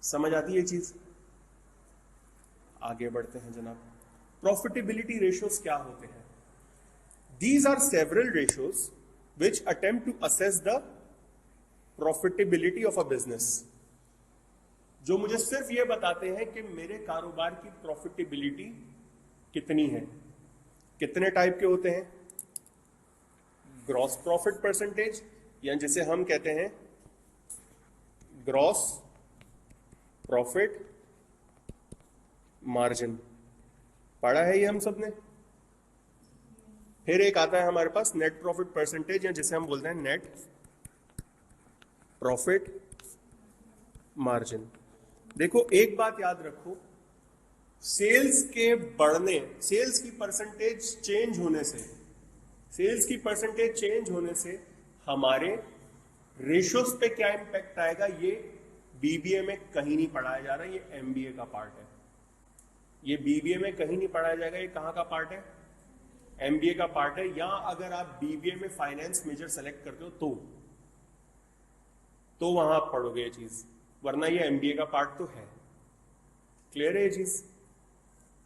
समझ आती है चीज? आगे बढ़ते हैं जनाब। प्रॉफिटेबिलिटी रेशियोज क्या होते हैं? These are several ratios which attempt to assess the profitability of a business, जो मुझे सिर्फ ये बताते हैं कि मेरे कारोबार की प्रॉफिटेबिलिटी कितनी है। कितने टाइप के होते हैं? ग्रॉस प्रॉफिट परसेंटेज, या जिसे हम कहते हैं ग्रॉस प्रॉफिट मार्जिन। पढ़ा है ये हम सब ने। फिर एक आता है हमारे पास नेट प्रॉफिट परसेंटेज, या जिसे हम बोलते हैं नेट प्रॉफिट मार्जिन। देखो एक बात याद रखो, सेल्स के बढ़ने, सेल्स की परसेंटेज चेंज होने से, सेल्स की परसेंटेज चेंज होने से हमारे रेशियोज पे क्या इंपैक्ट आएगा, ये बीबीए में कहीं नहीं पढ़ाया जा रहा, ये एमबीए का पार्ट है। ये बीबीए में कहीं नहीं पढ़ाया जाएगा, ये कहां का पार्ट है? एमबीए का पार्ट है। या अगर आप बीबीए में फाइनेंस मेजर सेलेक्ट करते हो तो वहां आप पढ़ोगे ये चीज, वरना ये एमबीए का पार्ट तो है। क्लियर है ये चीज?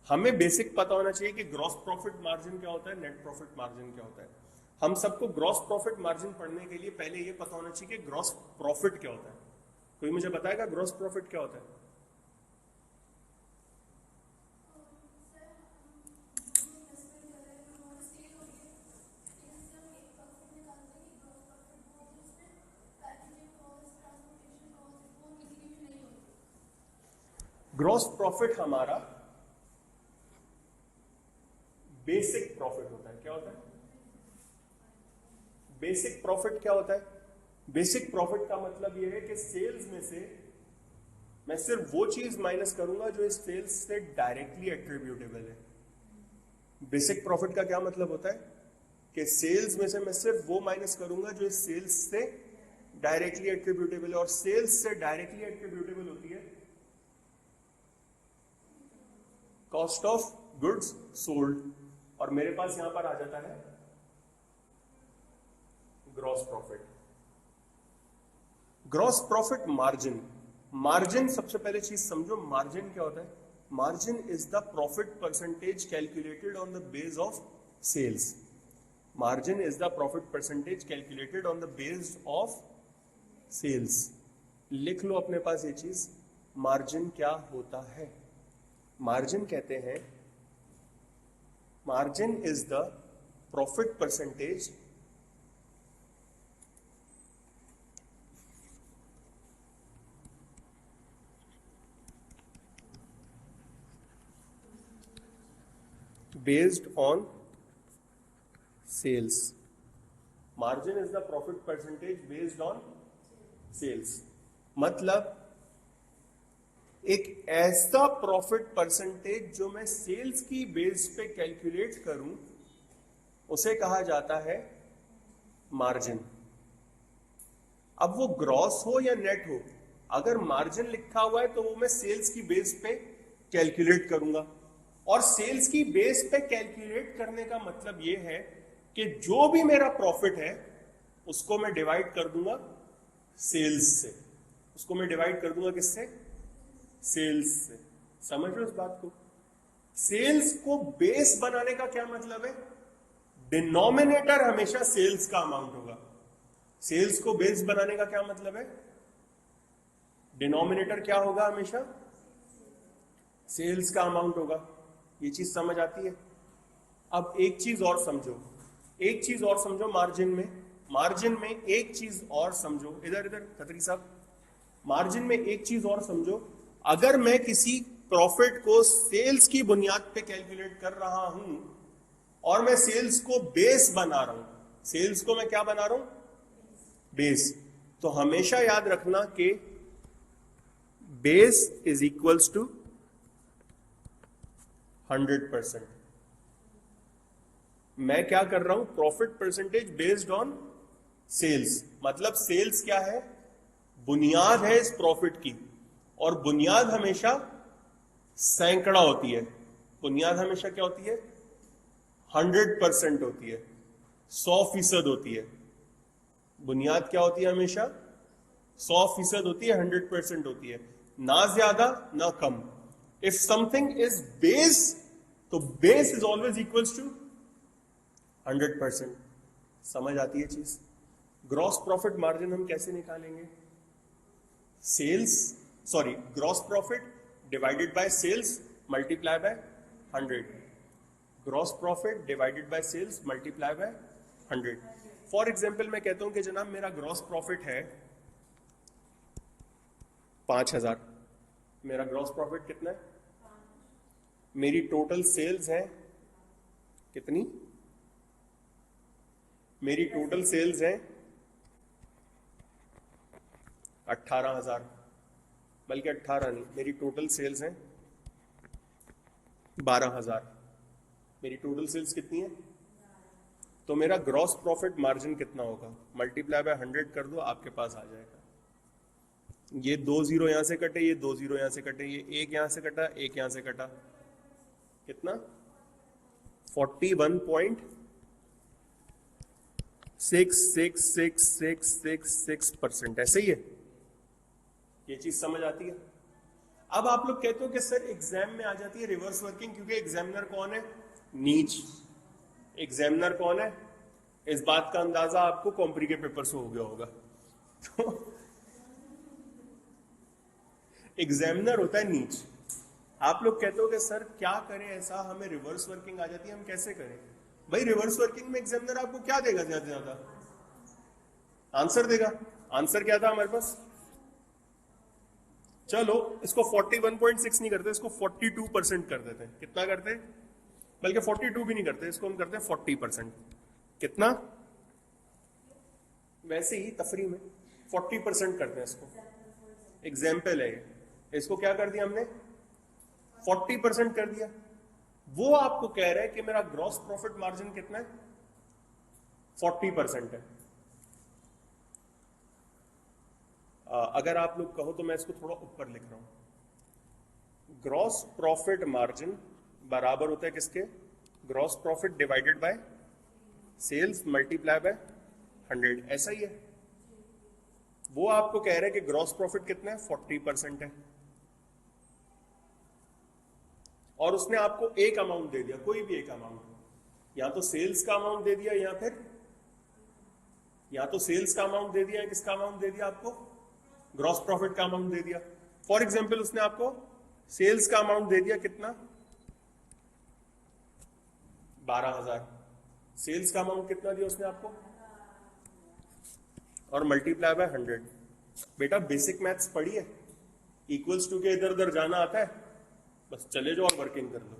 हमें बेसिक पता होना चाहिए कि ग्रॉस प्रॉफिट मार्जिन क्या होता है, नेट प्रॉफिट मार्जिन क्या होता है। हम सबको ग्रॉस प्रॉफिट मार्जिन पढ़ने के लिए पहले ये पता होना चाहिए कि ग्रॉस प्रॉफिट क्या होता है। कोई मुझे बताएगा ग्रॉस प्रॉफिट क्या होता है? ग्रॉस प्रॉफिट हमारा बेसिक प्रॉफिट होता है। क्या होता है बेसिक प्रॉफिट? क्या होता है बेसिक प्रॉफिट? का मतलब यह है कि सेल्स में से मैं सिर्फ वो चीज माइनस करूंगा जो इस सेल्स से डायरेक्टली एट्रीब्यूटेबल है। बेसिक प्रॉफिट का क्या मतलब होता है कि सेल्स में से मैं सिर्फ वो माइनस करूंगा जो इस सेल्स से डायरेक्टली एट्रीब्यूटेबल है। और सेल्स से डायरेक्टली एट्रीब्यूटेबल होती है कॉस्ट ऑफ गुड्स सोल्ड, और मेरे पास यहां पर आ जाता है gross profit. Gross profit margin, margin सबसे पहले चीज समझो, मार्जिन क्या होता है? Margin is the profit percentage calculated on the base of sales. Margin is the profit percentage calculated on the base of sales. लिख लो अपने पास ये चीज, मार्जिन क्या होता है? मार्जिन कहते हैं, margin is the profit percentage based on sales. Margin is the profit percentage based on sales. मतलब एक ऐसा प्रॉफिट परसेंटेज जो मैं सेल्स की बेस पे कैलकुलेट करूं, उसे कहा जाता है मार्जिन। अब वो ग्रॉस हो या नेट हो, अगर मार्जिन लिखा हुआ है तो वो मैं सेल्स की बेस पे कैलकुलेट करूंगा। और सेल्स की बेस पे कैलकुलेट करने का मतलब ये है कि जो भी मेरा प्रॉफिट है उसको मैं डिवाइड कर दूंगा सेल्स से। उसको मैं डिवाइड कर दूंगा किससे? सेल्स से। समझ लो इस बात को। सेल्स को बेस बनाने का क्या मतलब है? डिनोमिनेटर हमेशा सेल्स का अमाउंट होगा। सेल्स को बेस बनाने का क्या मतलब है? डिनोमिनेटर क्या होगा? हमेशा सेल्स का अमाउंट होगा। ये चीज समझ आती है? अब एक चीज और समझो, एक चीज और समझो मार्जिन में। मार्जिन में एक चीज और समझो, इधर इधर खत्री साहब, मार्जिन में एक चीज और समझो। अगर मैं किसी प्रॉफिट को सेल्स की बुनियाद पे कैलकुलेट कर रहा हूं और मैं सेल्स को बेस बना रहा हूं, सेल्स को मैं क्या बना रहा हूं? बेस। तो हमेशा याद रखना कि बेस इज इक्वल्स टू 100%। मैं क्या कर रहा हूं? Profit percentage based on sales. मतलब सेल्स क्या है? बुनियाद है इस प्रॉफिट की, और बुनियाद हमेशा सैकड़ा होती है। बुनियाद हमेशा क्या होती है? 100% होती है, 100% होती है। बुनियाद क्या होती है? हमेशा 100% होती है, 100% होती है। ना ज्यादा ना कम। इफ समथिंग इज बेस, तो base is always equals to 100%। समझ आती है चीज? ग्रॉस प्रॉफिट मार्जिन हम कैसे निकालेंगे? Sales, sorry, gross profit divided by sales multiply by 100। Gross profit divided by sales multiply by 100। For example मैं कहता हूं कि जनाब मेरा ग्रॉस प्रॉफिट है 5000। मेरा ग्रॉस प्रॉफिट कितना है? मेरी टोटल सेल्स है कितनी? मेरी टोटल सेल्स है 18,000, बल्कि 18 नहीं, मेरी टोटल सेल्स है 12,000। मेरी टोटल सेल्स कितनी है? तो मेरा ग्रॉस प्रॉफिट मार्जिन कितना होगा? मल्टीप्लाई बाय 100 कर दो, आपके पास आ जाएगा। ये 2 जीरो यहां से कटे, ये 2 जीरो यहां से कटे, ये एक यहां से कटा, एक यहां से कटा, कितना? 41.6666666%। ऐसे ही है। ये चीज समझ आती है? अब आप लोग कहते हो कि सर एग्जाम में आ जाती है रिवर्स वर्किंग, क्योंकि एग्जामिनर कौन है? नीच। एग्जामिनर कौन है? इस बात का अंदाजा आपको कॉम्प्री के पेपर से हो गया होगा। तो एग्जामिनर होता है नीच। आप लोग कहते हो कि सर क्या करें ऐसा, हमें रिवर्स वर्किंग आ जाती है, हम कैसे करें? भाई रिवर्स वर्किंग में एग्जामिनर आपको क्या देगा? ज्यादा से ज्यादा आंसर देगा। आंसर क्या था हमारे पास? चलो इसको 41.6 नहीं करते, इसको 42% कर देते हैं। कितना करते हैं? बल्कि 42 भी नहीं करते, इसको हम करते हैं 40%। कितना? वैसे ही तफरी में 40% करते हैं इसको। एग्जाम्पल है ये, इसको क्या कर दिया हमने? 40% कर दिया। वो आपको कह रहा है कि मेरा ग्रॉस प्रॉफिट मार्जिन कितना है? 40% है। अगर आप लोग कहो तो मैं इसको थोड़ा ऊपर लिख रहा हूं। ग्रॉस प्रॉफिट मार्जिन बराबर होता है किसके? Gross profit divided by sales multiply by 100। ऐसा ही है। वो आपको कह रहा है कि ग्रॉस प्रॉफिट कितना है? 40% है, और उसने आपको एक अमाउंट दे दिया, कोई भी एक अमाउंट, या तो सेल्स का अमाउंट दे दिया, या फिर या तो सेल्स का अमाउंट दे दिया, या किसका अमाउंट दे दिया आपको? ग्रॉस प्रॉफिट का अमाउंट दे दिया। फॉर एग्जाम्पल उसने आपको सेल्स का अमाउंट दे दिया, कितना? 12,000। सेल्स का अमाउंट कितना दिया उसने आपको? और मल्टीप्लाई बाय 100। बेटा बेसिक मैथ्स पढ़ी है? इक्वल्स टू के इधर उधर जाना आता है? बस चले जाओ और वर्किंग कर लो।